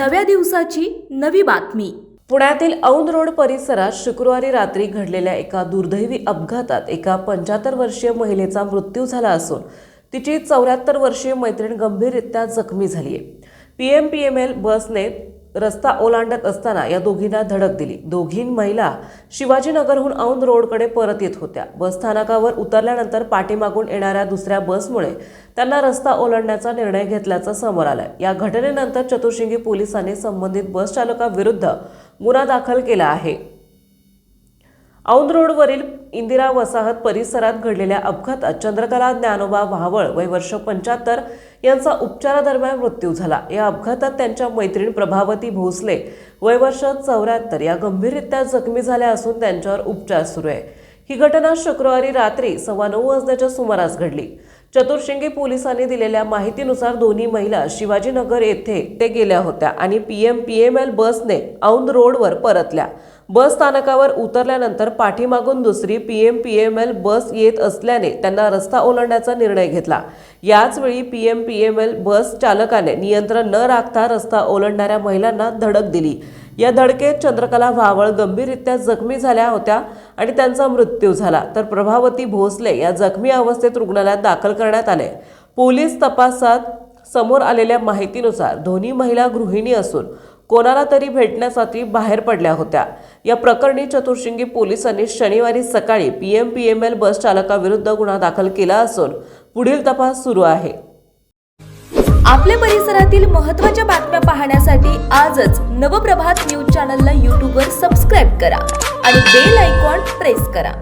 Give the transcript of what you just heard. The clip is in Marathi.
नव्या दिवसाची नवी बातमी। पुण्यातील औंध रोड परिसरात शुक्रवारी रात्री घडलेल्या एका दुर्दैवी अपघातात एका 75 वर्षीय महिलेचा मृत्यू झाला असून तिची 74 वर्षीय मैत्रीण गंभीररित्या जखमी झाली आहे। पीएमपीएमएल बसने रस्ता ओलांडत असताना या दोघींना धडक दिली। दोघी महिला शिवाजीनगरहून औंध रोडकडे परत येत होत्या। बस स्थानकावर उतरल्यानंतर पाठीमागून येणाऱ्या दुसऱ्या बसमुळे त्यांना रस्ता ओलांडण्याचा निर्णय घेतल्याचं समोर आलंय। या घटनेनंतर चतुर्शिंगी पोलिसांनी संबंधित बस चालकाविरुद्ध गुन्हा दाखल केला आहे। औंध रोडवरील इंदिरा वसाहत परिसरात घडलेल्या अपघातात चंद्रकला ज्ञानोबा व्हावळ वय वर्ष 75 यांचा उपचारादरम्यान मृत्यू झाला। या अपघातात त्यांच्या मैत्रीण प्रभावती भोसले वय वर्ष 74 या गंभीररित्या जखमी झाल्या असून त्यांच्यावर उपचार सुरू आहे। ही घटना शुक्रवारी रात्री 9:15 वाजण्याच्या सुमारास घडली। चतुर्शिंगी पोलिसांनी दिलेल्या माहितीनुसार दोन्ही महिला शिवाजीनगर येथे ते गेल्या होत्या आणि पीएमपीएमएल बसने औंध रोडवर परतल्या। बस स्थानकावर उतरल्यानंतर पाठीमागून दुसरी पीएमपीएमएल बस येत असल्याने त्यांना रस्ता ओलांडण्याचा निर्णय घेतला। याच वेळी पीएमपीएमएल बस चालकाने नियंत्रण न राखता रस्ता ओलांडणाऱ्या महिलांना धडक दिली। या धडकेत चंद्रकला व्हावळ गंभीररित्या जखमी झाल्या होत्या आणि त्यांचा मृत्यू झाला, तर प्रभावती भोसले या जखमी अवस्थेत रुग्णालयात दाखल करण्यात आले। पोलीस तपासात समोर आलेल्या माहितीनुसार दोन्ही महिला गृहिणी असून कोणाला तरी भेटण्यासाठी बाहेर पडल्या होत्या। या प्रकरणी चतुर्शिंगी पोलिसांनी शनिवारी सकाळी पीएमपीएमएल बस चालकाविरुद्ध गुन्हा दाखल केला असून पुढील तपास सुरू आहे। आपल्या परिसरातील महत्त्वाच्या बातम्या पाहण्यासाठी आजच नवप्रभात न्यूज चॅनलला YouTube वर सबस्क्राइब करा आणि बेल आयकॉन प्रेस करा।